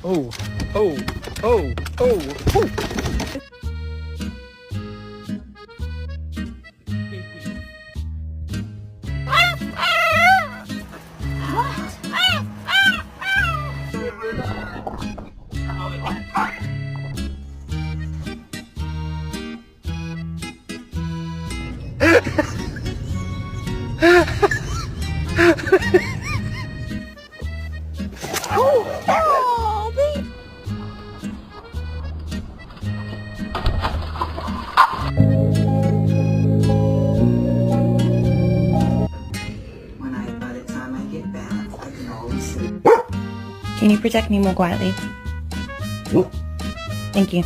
Oh, oh, oh, oh, oh. By the time I get back, I can always sleep. Can you protect me more quietly? Thank you.